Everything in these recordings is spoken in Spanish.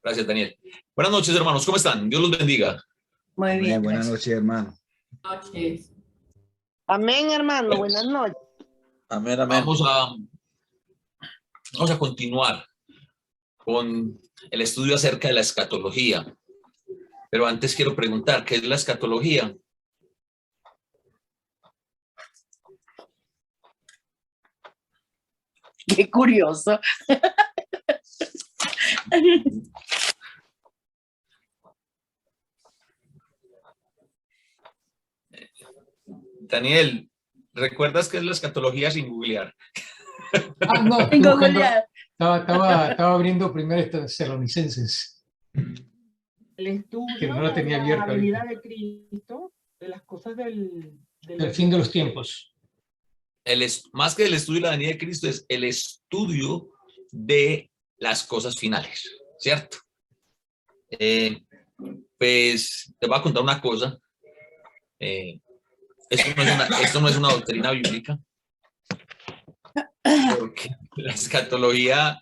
Gracias, Daniel. Buenas noches, hermanos. ¿Cómo están? Dios los bendiga. Muy bien. Buenas noches, hermano. Noches. Amén, hermano. Buenas noches. Amén, amén. Vamos a continuar con el estudio acerca de la escatología. Pero antes quiero preguntar, ¿qué es la escatología? Qué curioso. Daniel, ¿recuerdas qué es la escatología sin googlear? Ah, no, En googlear. estaba abriendo primero Tesalonicenses. El estudio Que no lo tenía de abierto la venida ahorita. de Cristo, de las cosas del El fin de los tiempos. Más que el estudio de la venida de Cristo, es el estudio de las cosas finales, ¿cierto? Pues te voy a contar una cosa. Esto no es una doctrina bíblica, porque la escatología,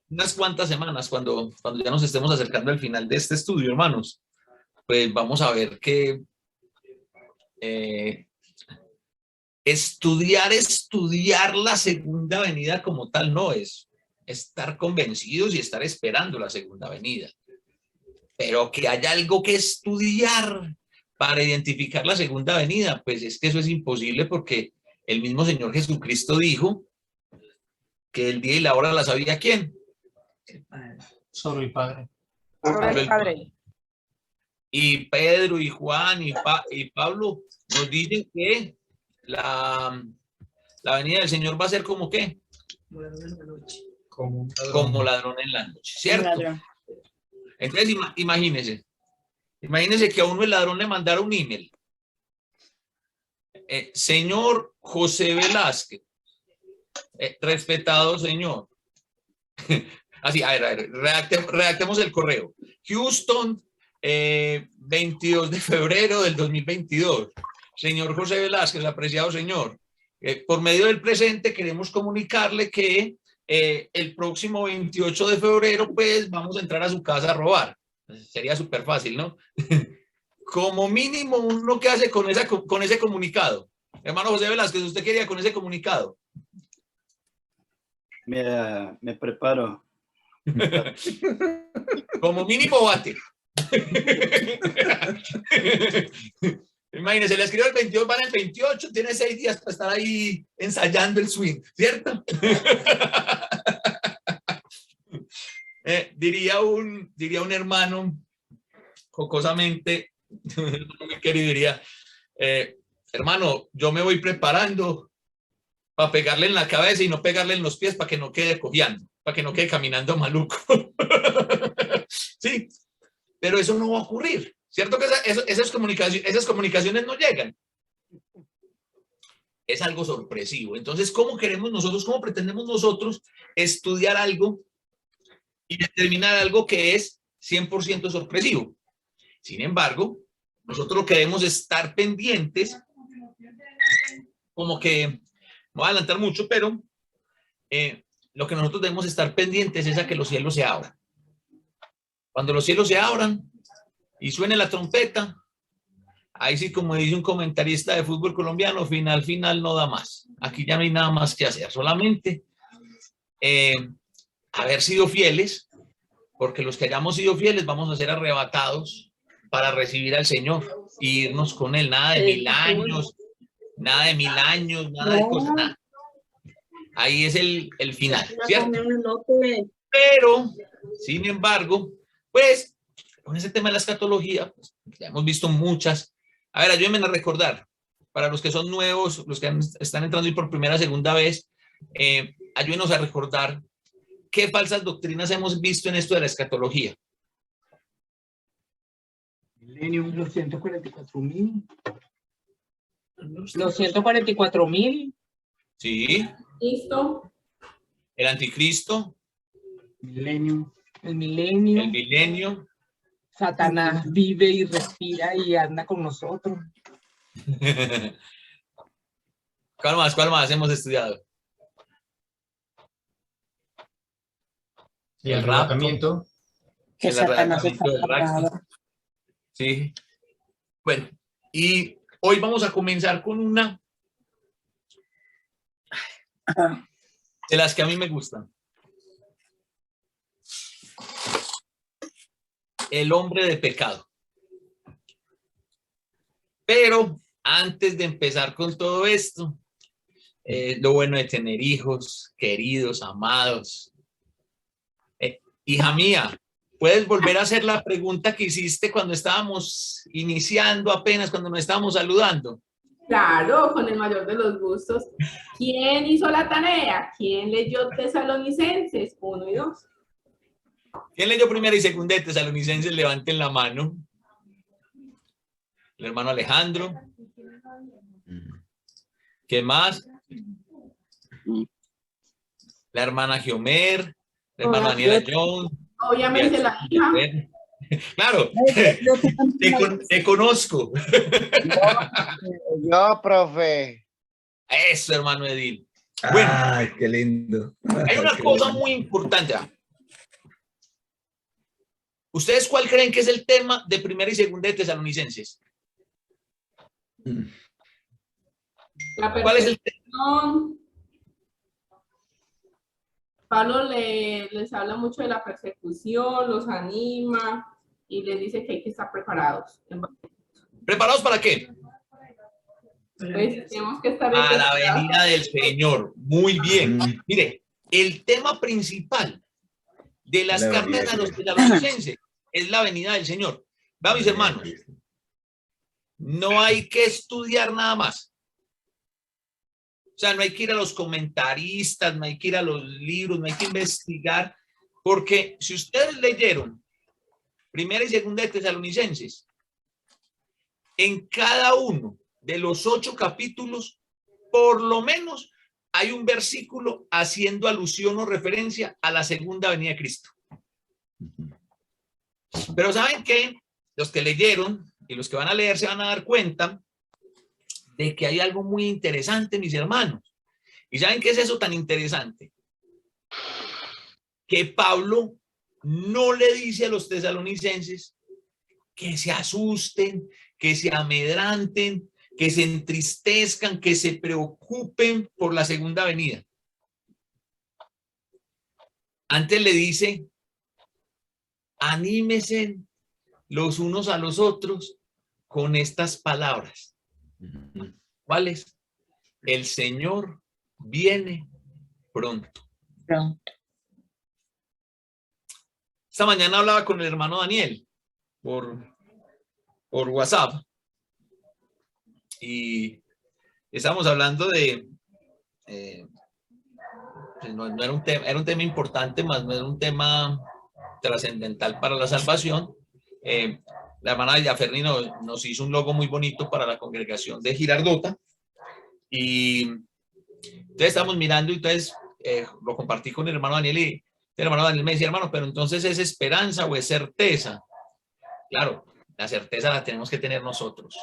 unas cuantas semanas, cuando ya nos estemos acercando al final de este estudio, hermanos, pues vamos a ver que estudiar la segunda venida como tal no es estar convencidos y estar esperando la segunda venida, pero que haya algo que estudiar para identificar la segunda venida, pues es que eso es imposible, porque el mismo Señor Jesucristo dijo que el día y la hora la sabía ¿quién? Solo el Padre. Sobre el Padre. Y Pedro y Juan y Pablo nos dicen que la venida del Señor va a ser como ¿qué? Como ladrón en la noche, ¿cierto? Entonces imagínense que a uno el ladrón le mandara un email. Señor José Velázquez, respetado señor. Así, a ver, redactemos el correo. Houston, 22 de febrero del 2022. Señor José Velázquez, apreciado señor, por medio del presente queremos comunicarle que el próximo 28 de febrero, pues vamos a entrar a su casa a robar. Sería súper fácil, ¿no? Como mínimo, uno que hace con ese comunicado. Hermano José Velázquez, ¿usted quería con ese comunicado? Mira, me preparo. Como mínimo bate. Imagínense, le escribo el 22, van el 28, tiene 6 días para estar ahí ensayando el swing, ¿cierto? Diría un hermano, jocosamente, muy querido, diría, hermano, yo me voy preparando para pegarle en la cabeza y no pegarle en los pies para que no quede cojeando, para que no quede caminando maluco. Sí, pero eso no va a ocurrir, ¿cierto? Que esas comunicaciones no llegan. Es algo sorpresivo. Entonces, ¿cómo pretendemos nosotros estudiar algo y determinar algo que es 100% sorpresivo? Sin embargo, nosotros lo que debemos estar pendientes, como que, no voy a adelantar mucho, pero lo que nosotros debemos estar pendientes es a que los cielos se abran. Cuando los cielos se abran y suene la trompeta, ahí sí, como dice un comentarista de fútbol colombiano, final no da más. Aquí ya no hay nada más que hacer, solamente haber sido fieles, porque los que hayamos sido fieles vamos a ser arrebatados para recibir al Señor y irnos con Él. Nada de 1000 años, nada de cosas, nada. Ahí es el final, ¿cierto? Pero, sin embargo, pues, con ese tema de la escatología, pues, ya hemos visto muchas. A ver, ayúdenme a recordar, para los que son nuevos, los que están entrando y por primera, segunda vez, ayúdenos a recordar qué falsas doctrinas hemos visto en esto de la escatología. Millennium, los 144.000. Los 144.000. Sí. Listo. El anticristo. Millennium. El milenio. El milenio. Satanás vive y respira y anda con nosotros. ¿Cuál más hemos estudiado? Y el el rapto. arrebatamiento. Que El Satanás está arrebatamiento del rapto. atrapado. Sí. Bueno, y hoy vamos a comenzar con una Ajá. de las que a mí me gustan. El hombre de pecado. Pero antes de empezar con todo esto, lo bueno de tener hijos, queridos, amados. Hija mía, ¿puedes volver a hacer la pregunta que hiciste cuando estábamos iniciando apenas, cuando nos estábamos saludando? Claro, con el mayor de los gustos. ¿Quién hizo la tarea? ¿Quién leyó Tesalonicenses 1 y 2? ¿Quién leyó primera y segunda de Tesalonicenses? Levanten la mano. El hermano Alejandro. ¿Qué más? La hermana Giomer, la hermana Daniela Jones. Obviamente la hija. Claro, te conozco. Yo, profe. Eso, hermano Edil. Bueno. Ay, qué lindo. Hay una Qué cosa lindo. muy importante. ¿Ustedes cuál creen que es el tema de primera y segunda de Tesalonicenses? La ¿Cuál es el tema? persecución. Pablo les habla mucho de la persecución, los anima y les dice que hay que estar preparados. ¿Preparados para qué? Entonces, tenemos que estar A la preparados. venida del Señor. Muy bien. Mm. Mire, el tema principal de las La venida cartas a del los Señor. tesalonicenses es la venida del Señor. Va, mis hermanos, no hay que estudiar nada más. O sea, no hay que ir a los comentaristas, no hay que ir a los libros, no hay que investigar, porque si ustedes leyeron primera y segunda de Tesalonicenses, en cada uno de los 8 capítulos, por lo menos hay un versículo haciendo alusión o referencia a la segunda venida de Cristo. Pero ¿saben qué? Los que leyeron y los que van a leer se van a dar cuenta de que hay algo muy interesante, mis hermanos. ¿Y saben qué es eso tan interesante? Que Pablo no le dice a los tesalonicenses que se asusten, que se amedranten, que se entristezcan, que se preocupen por la segunda venida. Antes le dice, anímense los unos a los otros con estas palabras. ¿Cuáles? El Señor viene pronto. Esta mañana hablaba con el hermano Daniel por WhatsApp y estábamos hablando de no era un tema, era un tema importante, más no era un tema trascendental para la salvación. La hermana Villaferni nos hizo un logo muy bonito para la congregación de Girardota y entonces estamos mirando y entonces lo compartí con el hermano Daniel y el hermano Daniel me decía, hermano, pero entonces ¿es esperanza o es certeza? Claro, la certeza la tenemos que tener nosotros.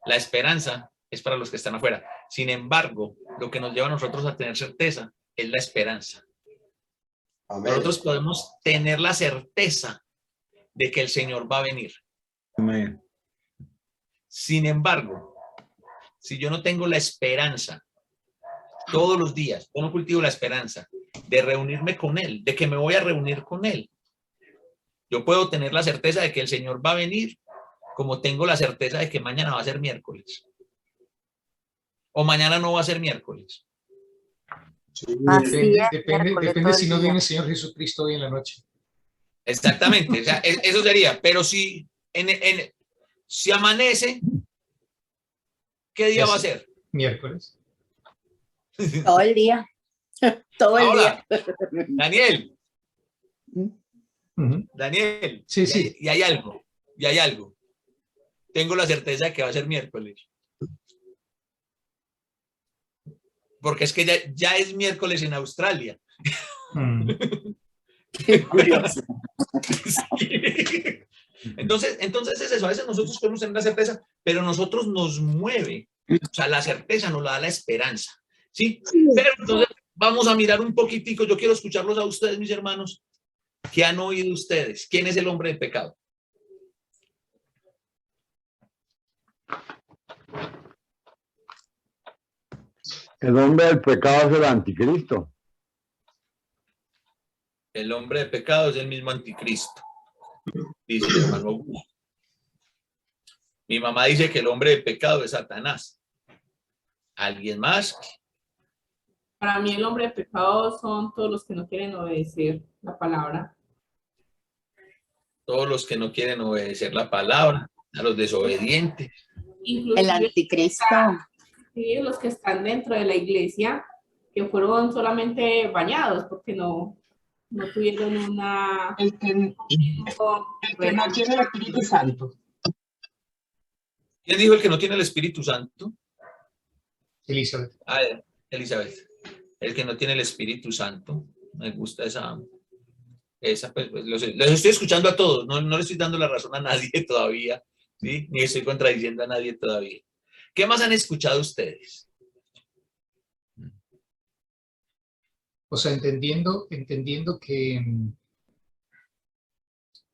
La esperanza es para los que están afuera. Sin embargo, lo que nos lleva a nosotros a tener certeza es la esperanza. Amén. Nosotros podemos tener la certeza de que el Señor va a venir. Amén. Sin embargo, si yo no tengo la esperanza todos los días, yo no cultivo la esperanza de reunirme con Él, de que me voy a reunir con Él, yo puedo tener la certeza de que el Señor va a venir, como tengo la certeza de que mañana va a ser miércoles. O mañana no va a ser miércoles. Depende si no viene el Señor Jesucristo hoy en la noche. Exactamente, o sea, eso sería. Pero si, si amanece, ¿qué día va a ser? Miércoles. Todo el día. Todo el Ahora, día. Daniel. Uh-huh. Daniel. Sí, sí. Y hay algo. Tengo la certeza de que va a ser miércoles. Porque es que ya es miércoles en Australia. Qué curioso. Sí. Entonces es eso. A veces nosotros podemos tener la certeza, pero nosotros nos mueve. O sea, la certeza nos la da la esperanza. ¿Sí? Pero entonces vamos a mirar un poquitico. Yo quiero escucharlos a ustedes, mis hermanos. ¿Qué han oído ustedes? ¿Quién es el hombre de pecado? El hombre del pecado es el anticristo. El hombre de pecado es el mismo anticristo, dice el hermano Augusto. Mi mamá dice que el hombre de pecado es Satanás. ¿Alguien más? Para mí el hombre de pecado son todos los que no quieren obedecer la palabra. Todos los que no quieren obedecer la palabra, a los desobedientes. Inclusive El anticristo. sí, los que están dentro de la iglesia, que fueron solamente bañados porque no tuvieron una... El que no tiene el Espíritu Santo. ¿Quién dijo el que no tiene el Espíritu Santo? Elizabeth. Ah, Elizabeth. El que no tiene el Espíritu Santo. Me gusta esa pues los estoy escuchando a todos. No le estoy dando la razón a nadie todavía, ¿sí? Ni estoy contradiciendo a nadie todavía. ¿Qué más han escuchado ustedes? O sea, entendiendo que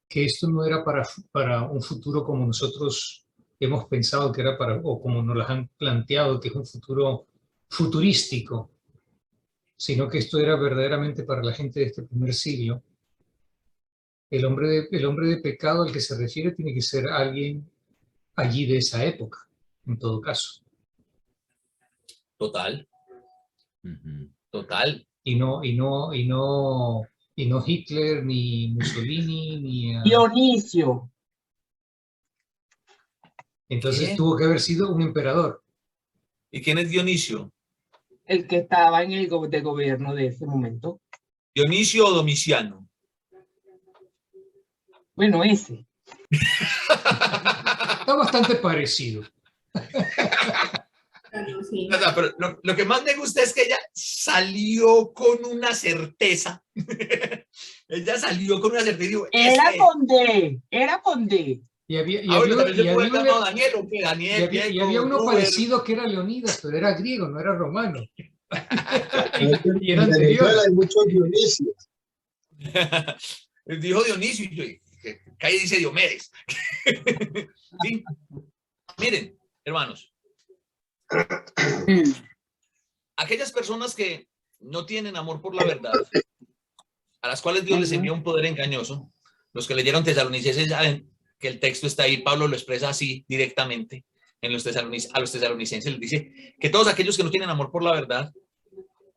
esto no era para un futuro como nosotros hemos pensado que era o como nos lo han planteado, que es un futuro futurístico, sino que esto era verdaderamente para la gente de este primer siglo. El hombre de pecado al que se refiere tiene que ser alguien allí de esa época, en todo caso. Total. Total. Y no Hitler, ni Mussolini, ni... Dionisio. Entonces ¿Qué? tuvo que haber sido un emperador. ¿Y quién es Dionisio? El que estaba en el de gobierno de ese momento. ¿Dionisio o Domiciano? Bueno, ese. Está bastante parecido. Sí. O sea, pero lo que más me gusta es que ella salió con una certeza. Ella salió con una certeza. Y dijo, Era con D. Era con D. Y había Daniel, ¿o qué? Daniel, y había uno Robert. parecido que era Leonidas, pero era griego, no era romano. Y era En anterior. Venezuela hay muchos Dionisios. Dijo Dionisio y yo, calle dice Diomedes. ¿Sí? Miren, hermanos, aquellas personas que no tienen amor por la verdad, a las cuales Dios les envía un poder engañoso, los que leyeron Tesalonicenses saben que el texto está ahí, Pablo lo expresa así directamente a los tesalonicenses, les dice que todos aquellos que no tienen amor por la verdad,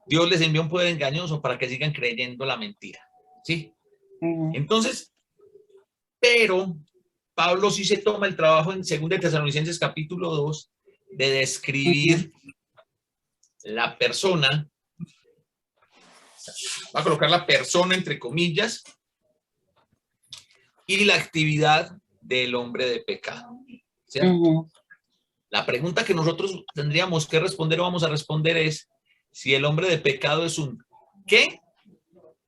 Dios les envía un poder engañoso para que sigan creyendo la mentira, ¿sí? Entonces, pero Pablo sí se toma el trabajo en 2 Tesalonicenses capítulo 2 de describir la persona, va a colocar la persona entre comillas, y la actividad del hombre de pecado. ¿Cierto? La pregunta que nosotros tendríamos que responder o vamos a responder es si el hombre de pecado es un ¿qué?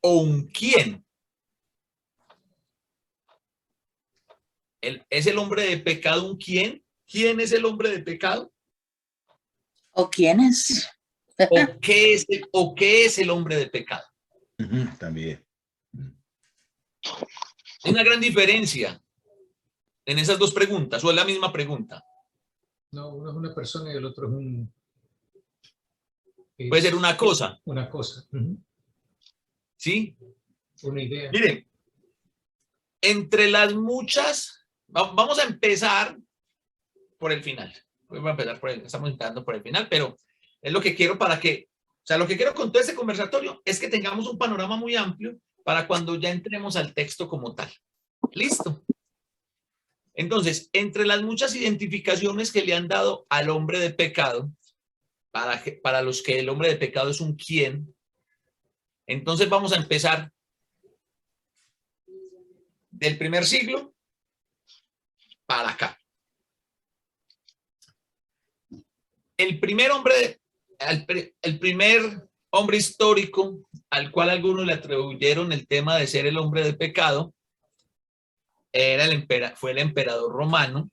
O un ¿quién? ¿Es el hombre de pecado un quién? ¿Quién es el hombre de pecado? ¿O quién es? ¿O qué es el hombre de pecado? También. Hay una gran diferencia en esas dos preguntas, o es la misma pregunta. No, uno es una persona y el otro es un... Puede ser una cosa. Una cosa. ¿Sí? Una idea. Miren, entre las muchas, vamos a empezar por el final. Vamos a empezar estamos empezando por el final, pero es lo que quiero para que, o sea, lo que quiero con todo este conversatorio es que tengamos un panorama muy amplio para cuando ya entremos al texto como tal. ¿Listo? Entonces, entre las muchas identificaciones que le han dado al hombre de pecado, para los que el hombre de pecado es un quién, entonces vamos a empezar del primer siglo para acá. El primer hombre histórico al cual algunos le atribuyeron el tema de ser el hombre de pecado fue el emperador romano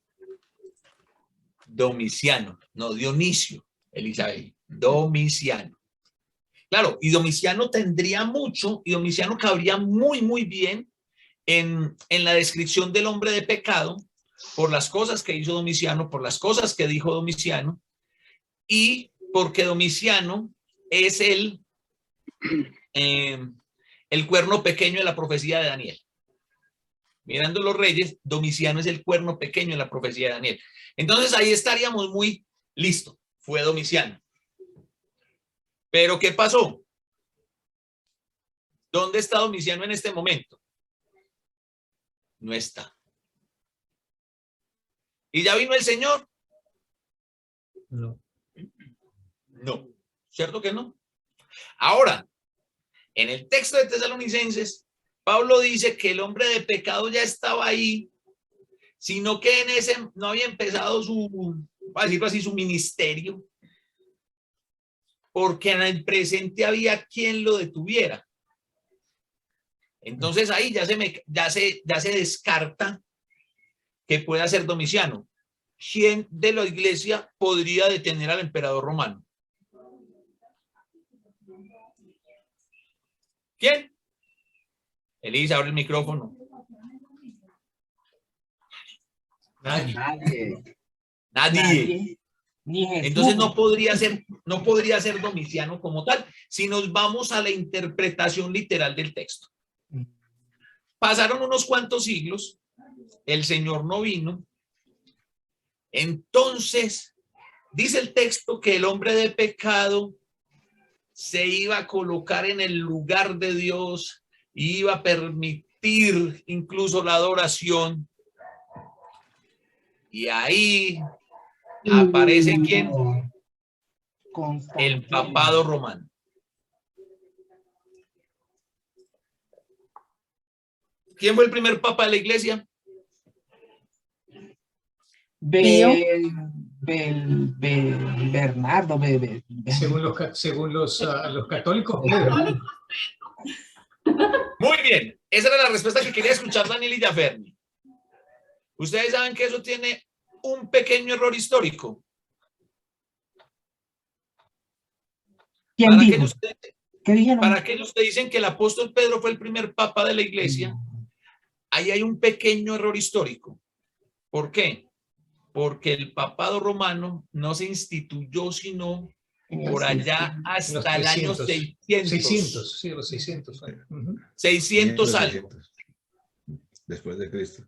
Domiciano, no Dionisio, Elizabeth, Domiciano. Claro, y Domiciano tendría mucho, y Domiciano cabría muy bien en la descripción del hombre de pecado, por las cosas que hizo Domiciano, por las cosas que dijo Domiciano, y porque Domiciano es el cuerno pequeño de la profecía de Daniel. Mirando los reyes, Domiciano es el cuerno pequeño de la profecía de Daniel. Entonces ahí estaríamos muy listo. Fue Domiciano. Pero ¿qué pasó? ¿Dónde está Domiciano en este momento? No está. ¿Y ya vino el Señor? No. No. ¿Cierto que no? Ahora, en el texto de Tesalonicenses, Pablo dice que el hombre de pecado ya estaba ahí, sino que en ese no había empezado su, para decirlo así, su ministerio, porque en el presente había quien lo detuviera. Entonces ahí ya se descarta que pueda ser Domiciano. ¿Quién de la iglesia podría detener al emperador romano? ¿Quién? Elisa, abre el micrófono. Nadie. Ni Jesús. Entonces no podría ser Domiciano como tal, si nos vamos a la interpretación literal del texto. Pasaron unos cuantos siglos, el Señor no vino, entonces dice el texto que el hombre de pecado se iba a colocar en el lugar de Dios, iba a permitir incluso la adoración, y ahí aparece ¿quién? El papado romano. ¿Quién fue el primer papa de la iglesia? Bernardo. Según los católicos, Pedro. Muy bien, esa era la respuesta que quería escuchar Daniel y Yaferni. Ustedes saben que eso tiene un pequeño error histórico. ¿Quién dijo? Para aquellos que dicen que el apóstol Pedro fue el primer papa de la iglesia, ahí hay un pequeño error histórico. ¿Por qué? Porque el papado romano no se instituyó sino por allá hasta el año 600. 600, sí, los 600. 600 algo. Después de Cristo.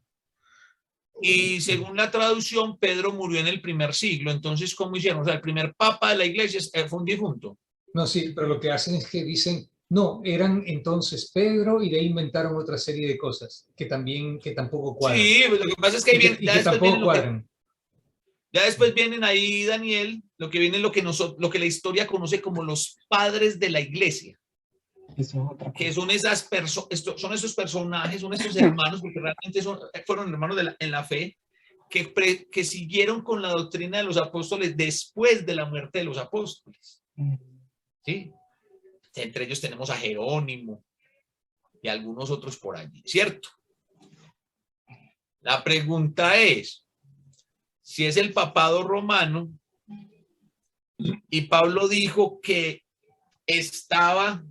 Y según la traducción, Pedro murió en el primer siglo. Entonces, ¿cómo hicieron? O sea, el primer papa de la iglesia fue un difunto. No, sí, pero lo que hacen es que dicen, no, eran entonces Pedro y de ahí inventaron otra serie de cosas que tampoco cuadran. Sí, lo que pasa es que ahí viene, y que tampoco cuadran. Ya después vienen ahí, Daniel, lo que viene lo que la historia conoce como los padres de la iglesia. Que son esas personas, son esos personajes, son esos hermanos, porque realmente fueron hermanos en la fe, que siguieron con la doctrina de los apóstoles después de la muerte de los apóstoles. ¿Sí? Entre ellos tenemos a Jerónimo y algunos otros por allí, ¿cierto? La pregunta es, si es el papado romano, y Pablo dijo que estaba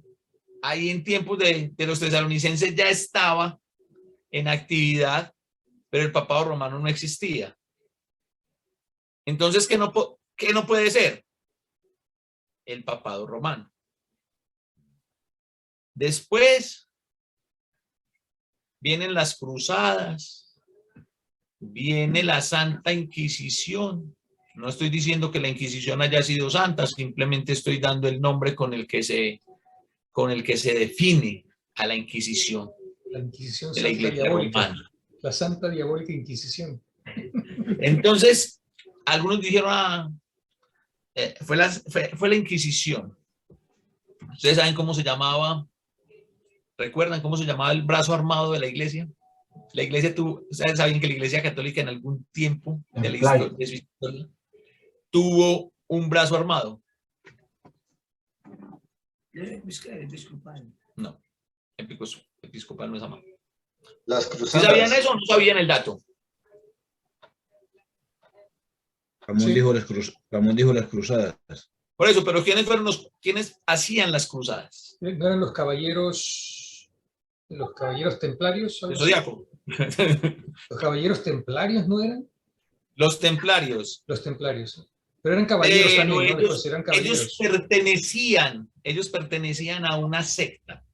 ahí en tiempos de los tesalonicenses, ya estaba en actividad, pero el papado romano no existía. Entonces, ¿qué no puede ser? El papado romano. Después vienen las cruzadas, viene la Santa Inquisición. No estoy diciendo que la Inquisición haya sido santa, simplemente estoy dando el nombre con el que se define a la Inquisición. La Inquisición de la Iglesia romana. La Santa Diabólica Inquisición. Entonces, algunos dijeron, fue la Inquisición. ¿Ustedes saben cómo se llamaba? ¿Recuerdan cómo se llamaba el brazo armado de la iglesia? La iglesia ustedes saben que la iglesia católica en algún tiempo de la historia, de su historia, tuvo un brazo armado. No, episcopal no es amado. Las ¿Sí cruzadas. sabían eso o no sabían el dato? Ramón dijo las cruzadas. Por eso, pero ¿quiénes fueron quiénes hacían las cruzadas? ¿No eran los caballeros templarios? El Zodiaco. ¿Los caballeros templarios no eran? Los templarios. Los templarios. Pero eran caballeros también, ¿no? Ellos, Pues eran caballeros. ellos pertenecían a una secta.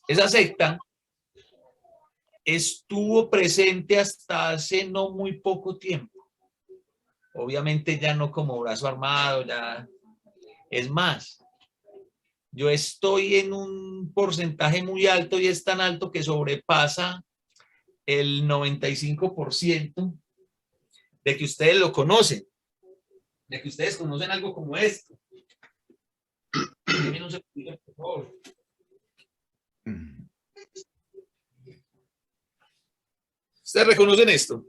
Esa secta estuvo presente hasta hace no muy poco tiempo. Obviamente ya no como brazo armado, ya es más. Yo estoy en un porcentaje muy alto y es tan alto que sobrepasa el 95% de que ustedes lo conocen, de que ustedes conocen algo como esto. Denme un segundito, por favor. ¿Ustedes reconocen esto?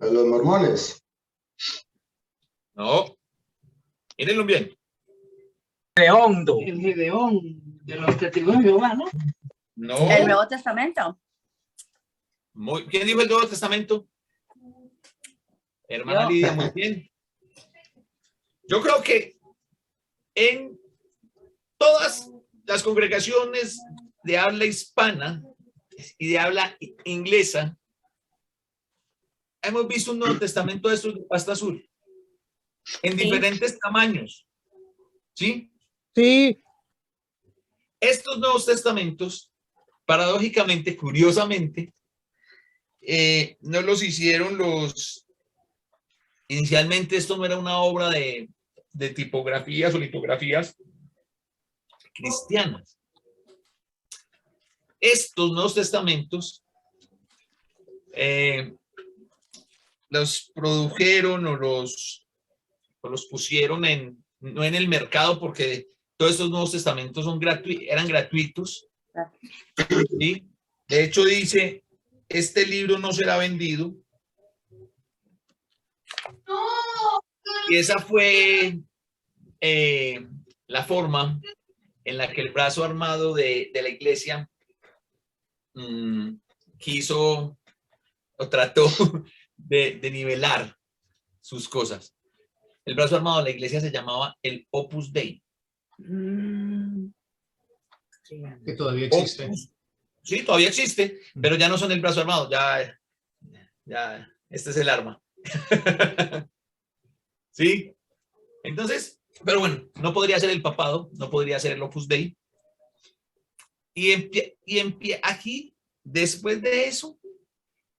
A los mormones. No. Mírenlo bien. Redondo. El Gedeón de los testigos de Jehová, ¿no? No. El Nuevo Testamento. ¿Quién dijo el Nuevo Testamento? Hermana Yo. Lidia, muy bien. Yo creo que en todas las congregaciones de habla hispana y de habla inglesa, hemos visto un Nuevo Testamento de estos de pasta azul, en diferentes tamaños. ¿Sí? Sí. Estos Nuevos Testamentos, paradójicamente, curiosamente, no los hicieron inicialmente esto no era una obra de tipografías o litografías cristianas. Estos Nuevos Testamentos los produjeron o los pusieron no en el mercado, porque todos estos Nuevos Testamentos eran gratuitos. ¿Sí? De hecho dice, este libro no será vendido. Y esa fue la forma en la que el brazo armado de la iglesia quiso o trató de nivelar sus cosas. El brazo armado de la iglesia se llamaba el Opus Dei. Que todavía existe. Sí, todavía existe, pero ya no son el brazo armado, ya este es el arma. Sí, entonces, pero bueno, no podría ser el papado, no podría ser el Opus Dei. Y aquí, después de eso,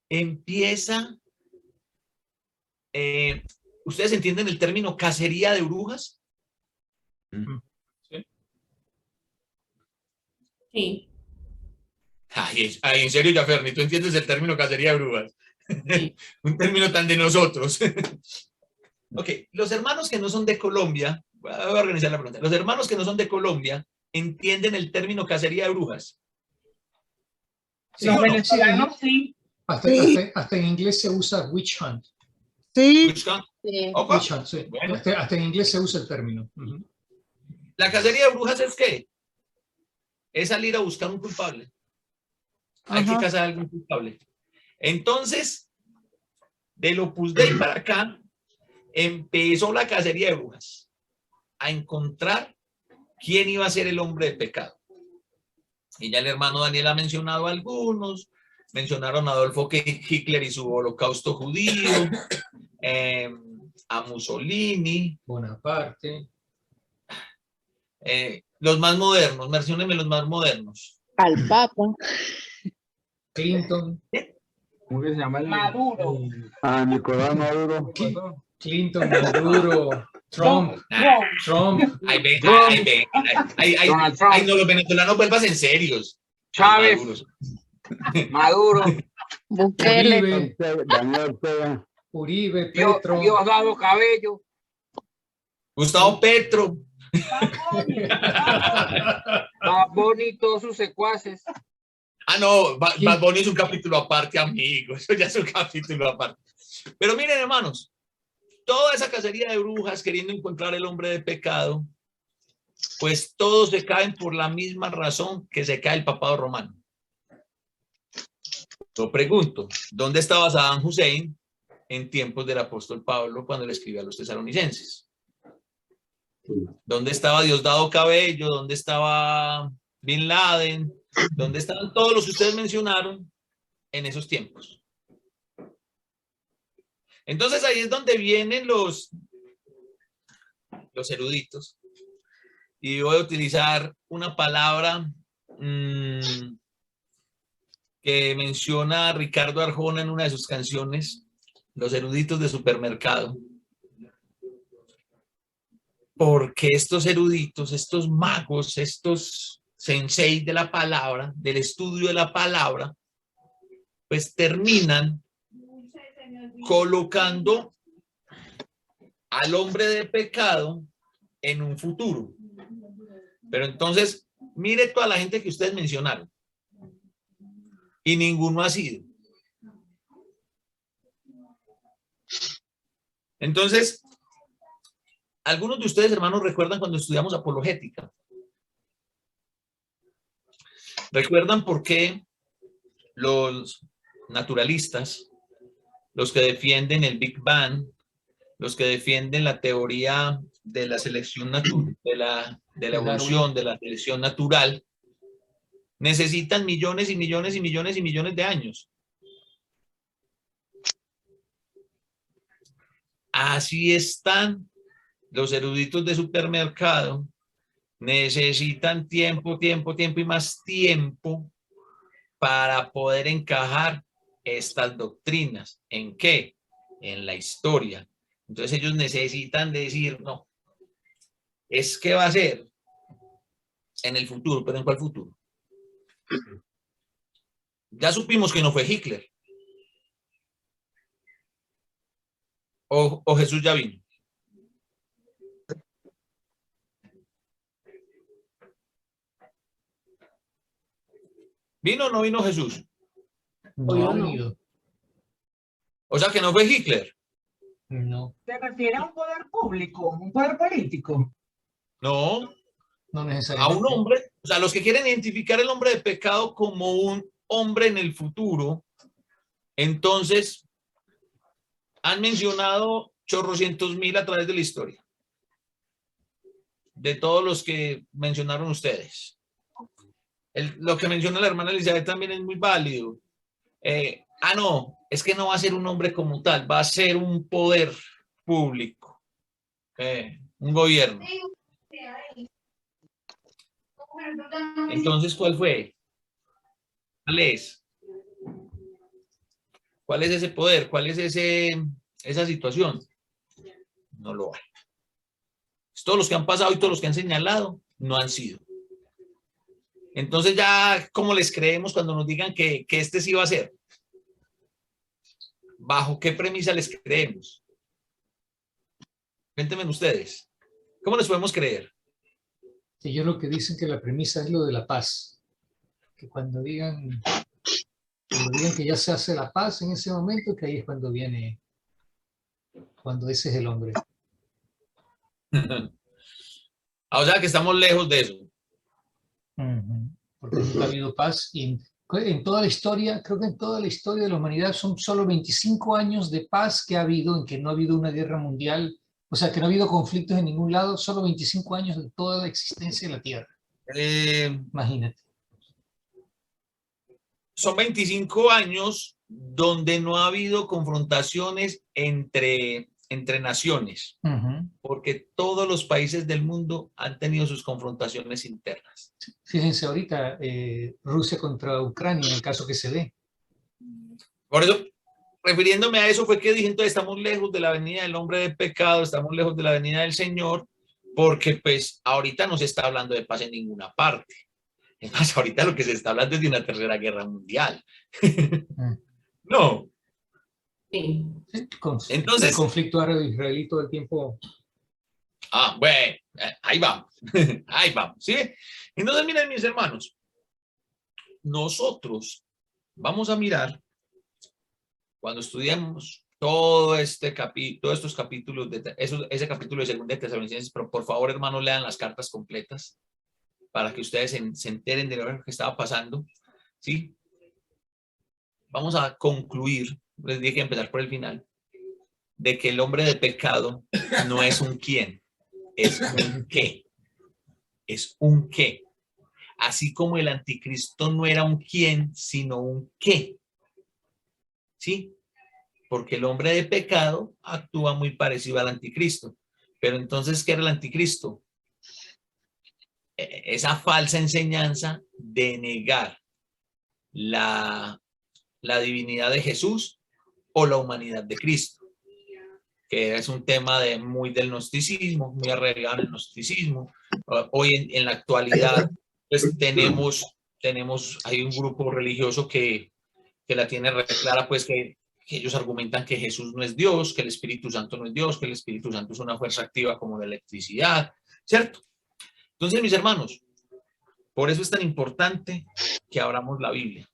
empieza, ¿ustedes entienden el término cacería de brujas? Sí. Ay, en serio, Yaferni, ¿tú entiendes el término cacería de brujas? Sí. Un término tan de nosotros. Ok, los hermanos que no son de Colombia, voy a organizar la pregunta. Los hermanos que no son de Colombia entienden el término cacería de brujas. ¿Sí Los o no? venezolanos sí. Hasta en inglés se usa witch hunt. Sí. Witch hunt. Sí. Opa. Witch hunt, sí. Bueno. Hasta en inglés se usa el término. La cacería de brujas es ¿qué? Es salir a buscar un culpable. Hay que cazar a algún culpable. Entonces, del Opus Dei para acá, empezó la cacería de brujas. A encontrar quién iba a ser el hombre de pecado. Y ya el hermano Daniel ha mencionado algunos. Mencionaron a Adolfo Hitler y su holocausto judío. A Mussolini. Bonaparte. Los más modernos, menciónenme los más modernos. Al Papa. Clinton. ¿Cómo que se llama? Maduro. A Nicolás Maduro. Clinton, Maduro, Trump. Trump. Donald Trump. Ay, no, los venezolanos vuelvas en serios. Chávez. Maduros. Maduro. Bukele. Daniel Ortega. Uribe, Petro. Diosdado Cabello. Gustavo Petro. Bad Bunny y todos sus secuaces. Ah, no, Bad Bunny es un capítulo aparte, amigo. Eso ya es un capítulo aparte. Pero miren, hermanos, toda esa cacería de brujas queriendo encontrar el hombre de pecado, pues todos se caen por la misma razón que se cae el papado romano. Yo pregunto, ¿dónde estaba Saddam Hussein en tiempos del apóstol Pablo cuando le escribió a los tesalonicenses? ¿Dónde estaba Diosdado Cabello? ¿Dónde estaba Bin Laden? ¿Dónde estaban todos los que ustedes mencionaron en esos tiempos? Entonces ahí es donde vienen los eruditos. Y voy a utilizar una palabra que menciona Ricardo Arjona en una de sus canciones, Los eruditos de supermercado. Porque estos eruditos, estos magos, estos sensei de la palabra, del estudio de la palabra, pues terminan colocando al hombre de pecado en un futuro. Pero entonces, mire toda la gente que ustedes mencionaron. Y ninguno ha sido. Entonces, algunos de ustedes, hermanos, recuerdan cuando estudiamos apologética. ¿Recuerdan por qué los naturalistas, los que defienden el Big Bang, los que defienden la teoría de la selección natural, de la evolución, de la selección natural, necesitan millones y millones y millones y millones de años? Así están los eruditos de supermercado, necesitan tiempo, tiempo, tiempo y más tiempo para poder encajar estas doctrinas. ¿En qué? En la historia. Entonces ellos necesitan decir, no, es que va a ser en el futuro, pero ¿en cuál futuro? Ya supimos que no fue Hitler. O Jesús ya vino. ¿Vino o no vino Jesús? No ha venido. O sea que no fue Hitler. No. ¿Se refiere a un poder público, un poder político? No. No A necesariamente. un hombre. O sea, los que quieren identificar el hombre de pecado como un hombre en el futuro, entonces han mencionado chorrocientos mil a través de la historia. De todos los que mencionaron ustedes. Lo que menciona la hermana Elizabeth también es muy válido. No, es que no va a ser un hombre como tal, va a ser un poder público, un gobierno. Entonces, ¿cuál fue? ¿Cuál es? ¿Cuál es ese poder? ¿Cuál es esa situación? No lo hay. Todos los que han pasado y todos los que han señalado no han sido. Entonces ya, ¿cómo les creemos cuando nos digan que este sí va a ser? ¿Bajo qué premisa les creemos? Cuéntenme ustedes. ¿Cómo les podemos creer? Ellos lo que dicen que la premisa es lo de la paz. Que cuando digan que ya se hace la paz en ese momento, que ahí es cuando viene, cuando ese es el hombre. O sea que estamos lejos de eso. Porque nunca ha habido paz y en toda la historia, creo que en toda la historia de la humanidad son solo 25 años de paz que ha habido, en que no ha habido una guerra mundial, o sea, que no ha habido conflictos en ningún lado, solo 25 años de toda la existencia de la Tierra. Imagínate. Son 25 años donde no ha habido confrontaciones entre naciones, porque todos los países del mundo han tenido sus confrontaciones internas. Fíjense ahorita, Rusia contra Ucrania, en el caso que se dé. Por eso, refiriéndome a eso, fue que dije, entonces estamos lejos de la venida del hombre de pecado, estamos lejos de la venida del Señor, porque pues ahorita no se está hablando de paz en ninguna parte. Es más, ahorita lo que se está hablando es de una tercera guerra mundial. No. Sí. Entonces, el conflicto árabe-israelí todo el tiempo. Bueno, ahí vamos. Ahí vamos, ¿sí? Entonces, miren, mis hermanos, nosotros vamos a mirar, cuando estudiemos todo todos estos capítulos, ese capítulo de 2 de Tesalonicenses, pero por favor, hermanos, lean las cartas completas para que ustedes se enteren de lo que estaba pasando, ¿sí? vamos a concluir, les dije que empezar por el final, de que el hombre de pecado no es un quién, es un qué. Es un qué. Así como el anticristo no era un quién, sino un qué. ¿Sí? Porque el hombre de pecado actúa muy parecido al anticristo. Pero entonces, ¿qué era el anticristo? Esa falsa enseñanza de negar la divinidad de Jesús o la humanidad de Cristo, que es un tema muy del gnosticismo, muy arraigado en el gnosticismo. Hoy en la actualidad, pues hay un grupo religioso que la tiene re clara, pues que ellos argumentan que Jesús no es Dios, que el Espíritu Santo no es Dios, que el Espíritu Santo es una fuerza activa como la electricidad, ¿cierto? Entonces, mis hermanos, por eso es tan importante que abramos la Biblia.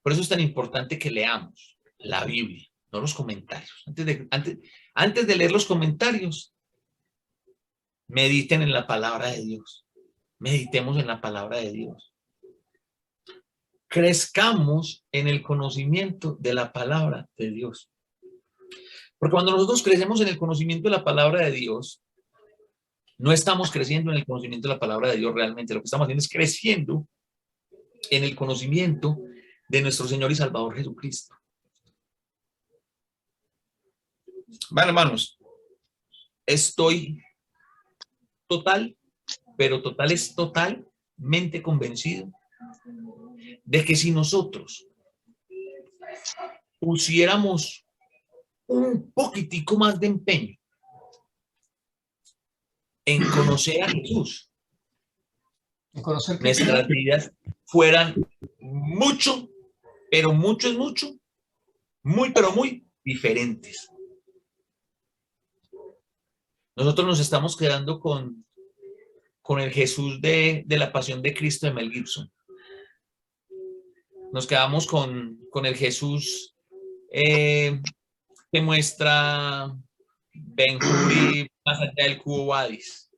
Por eso es tan importante que leamos la Biblia, no los comentarios. Antes de leer los comentarios, mediten en la palabra de Dios. Meditemos en la palabra de Dios. Crezcamos en el conocimiento de la palabra de Dios. Porque cuando nosotros crecemos en el conocimiento de la palabra de Dios, no estamos creciendo en el conocimiento de la palabra de Dios realmente. Lo que estamos haciendo es creciendo en el conocimiento de nuestro Señor y Salvador Jesucristo. Bueno, hermanos, estoy totalmente convencido de que si nosotros pusiéramos un poquitico más de empeño en conocer a Jesús, nuestras vidas fueran mucho, pero mucho es mucho, muy, pero muy diferentes. Nosotros nos estamos quedando con el Jesús de la Pasión de Cristo de Mel Gibson. Nos quedamos con el Jesús que muestra Ben-Hur más allá del Cubo Vadis.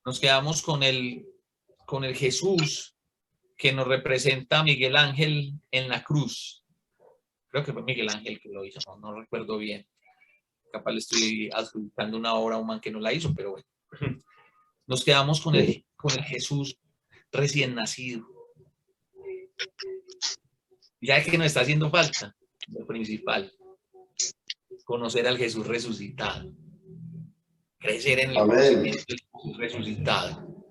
Nos quedamos con el Jesús que nos representa Miguel Ángel en la cruz. Creo que fue Miguel Ángel que lo hizo, no recuerdo bien. Capaz le estoy adjudicando una obra a un man que no la hizo, pero bueno. Nos quedamos con el Jesús recién nacido. Ya que nos está haciendo falta, lo principal, conocer al Jesús resucitado. Crecer en el conocimiento del Jesús resucitado.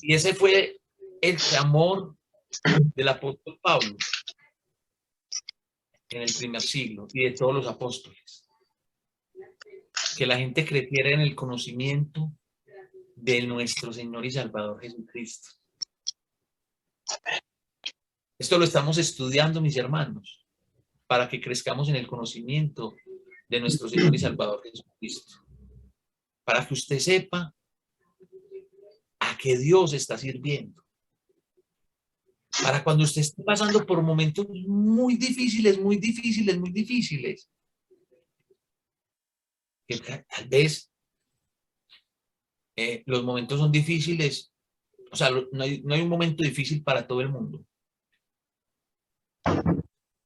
Y ese fue el clamor del apóstol Pablo en el primer siglo y de todos los apóstoles. Que la gente creciera en el conocimiento de nuestro Señor y Salvador Jesucristo. Esto lo estamos estudiando, mis hermanos, para que crezcamos en el conocimiento de nuestro Señor y Salvador Jesucristo. Para que usted sepa a qué Dios está sirviendo. Para cuando usted esté pasando por momentos muy difíciles, que tal vez los momentos son difíciles, o sea, no hay un momento difícil para todo el mundo.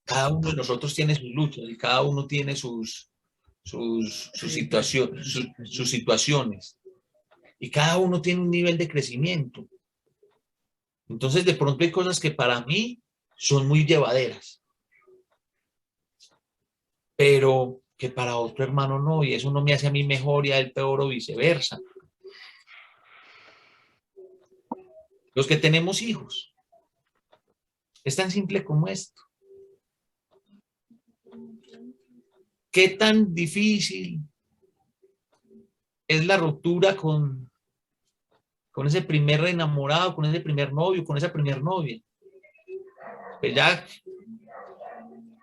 Cada uno de nosotros tiene sus luchas y cada uno tiene sus situaciones. Y cada uno tiene un nivel de crecimiento. Entonces, de pronto hay cosas que para mí son muy llevaderas, pero que para otro hermano no, y eso no me hace a mí mejor y a él peor o viceversa. Los que tenemos hijos, es tan simple como esto. ¿Qué tan difícil es la ruptura con ese primer enamorado, con ese primer novio, con esa primer novia? Pues ya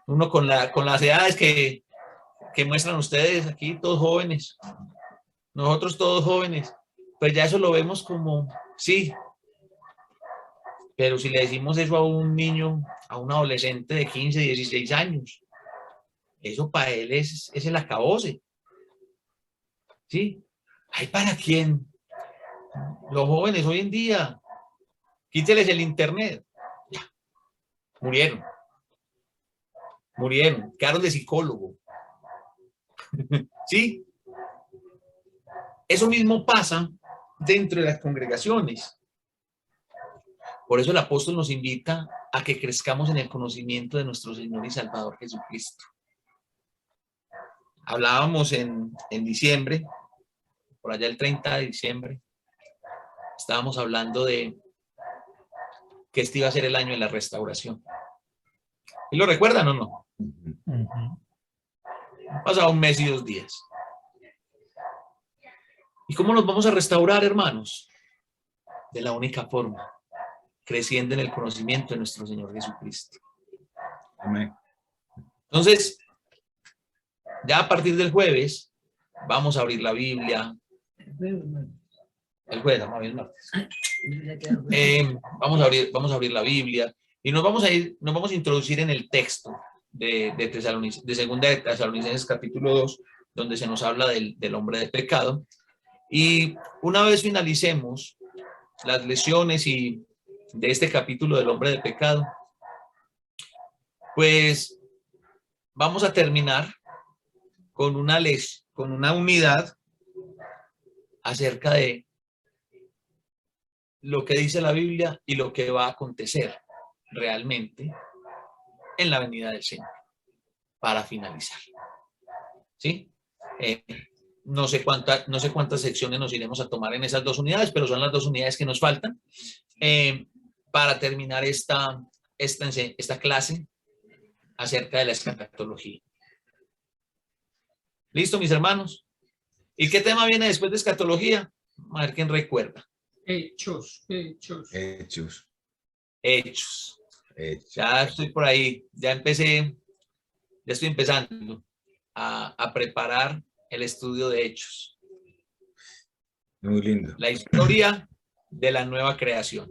uno con las edades que muestran ustedes aquí, todos jóvenes, nosotros todos jóvenes, pues ya eso lo vemos como, sí, pero si le decimos eso a un niño, a un adolescente de 15, 16 años, eso para él es el acabose, ¿sí? ¿Hay para quién? Los jóvenes hoy en día, quíteles el internet, Murieron. Murieron. Quedaron de psicólogo. ¿Sí? Eso mismo pasa dentro de las congregaciones. Por eso el apóstol nos invita a que crezcamos en el conocimiento de nuestro Señor y Salvador Jesucristo. Hablábamos en diciembre, por allá el 30 de diciembre, estábamos hablando de que este iba a ser el año de la restauración. ¿Y lo recuerdan o no? Han pasado un mes y 2 días. ¿Y cómo nos vamos a restaurar, hermanos? De la única forma, creciendo en el conocimiento de nuestro Señor Jesucristo. Amén. Entonces, ya a partir del jueves, vamos a abrir la Biblia. El jueves, no, el martes. Vamos a abrir la Biblia y nos vamos a introducir en el texto de Segunda de Tesalonicenses capítulo 2, donde se nos habla del hombre de pecado. Y una vez finalicemos las lecciones de este capítulo del hombre de pecado, pues vamos a terminar con una unidad acerca de lo que dice la Biblia y lo que va a acontecer realmente en la venida del Señor, para finalizar. ¿Sí? No sé cuántas secciones nos iremos a tomar en esas 2 unidades, pero son las 2 unidades que nos faltan para terminar esta clase acerca de la escatología. ¿Listo, mis hermanos? ¿Y qué tema viene después de escatología? A ver quién recuerda. Hechos. Ya estoy por ahí, ya estoy empezando a preparar el estudio de Hechos. Muy lindo. La historia de la nueva creación.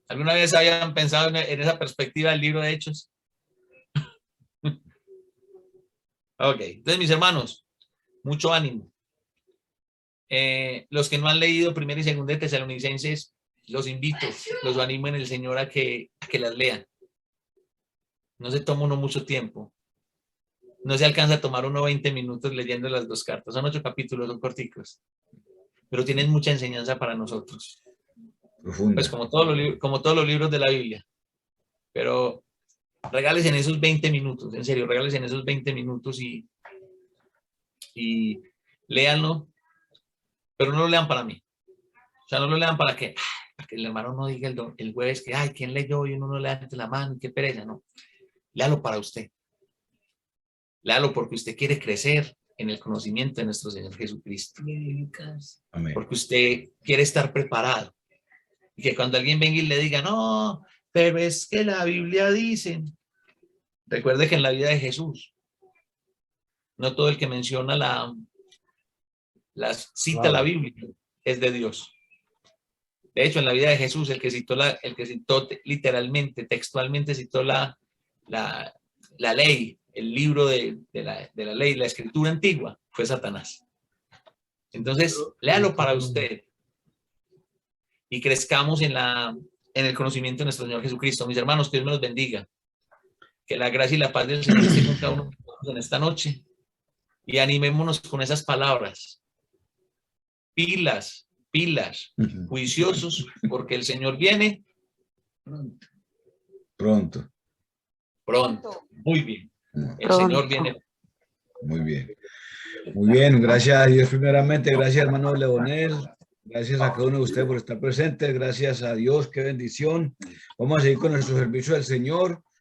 ¿Alguna vez habían pensado en esa perspectiva del libro de Hechos? Ok, entonces mis hermanos, mucho ánimo. Los que no han leído Primera y Segunda de Tesalonicenses, los invito, los animo en el Señor a que las lean. No se toma uno mucho tiempo. No se alcanza a tomar uno 20 minutos leyendo las 2 cartas. Son 8 capítulos, son corticos. Pero tienen mucha enseñanza para nosotros. Profunda. Pues como todos los libros de la Biblia. Pero regales en esos 20 minutos, en serio, regales en esos 20 minutos y léanlo. Pero no lo lean para mí. O sea, no lo lean para que el hermano no diga el jueves que, ay, ¿quién leyó? Y uno no le da la mano, qué pereza, no. Léalo para usted. Léalo porque usted quiere crecer en el conocimiento de nuestro Señor Jesucristo. Amén. Porque usted quiere estar preparado. Y que cuando alguien venga y le diga, no, pero es que la Biblia dice. Recuerde que en la vida de Jesús, no todo el que menciona cita la Biblia es de Dios. De hecho, en la vida de Jesús, el que citó literalmente, textualmente citó la ley, el libro de la ley, la escritura antigua, fue Satanás. Entonces, léalo para usted y crezcamos en el conocimiento de nuestro Señor Jesucristo. Mis hermanos, que Dios me los bendiga. Que la gracia y la paz del Señor esté con cada uno de nosotros en esta noche. Y animémonos con esas palabras. Pilas, juiciosos, porque el Señor viene Pronto. Muy bien. El Pronto. Señor viene. Muy bien. Muy bien, gracias a Dios primeramente, gracias hermano Leonel, gracias a cada uno de ustedes por estar presentes, gracias a Dios, qué bendición. Vamos a seguir con nuestro servicio del Señor.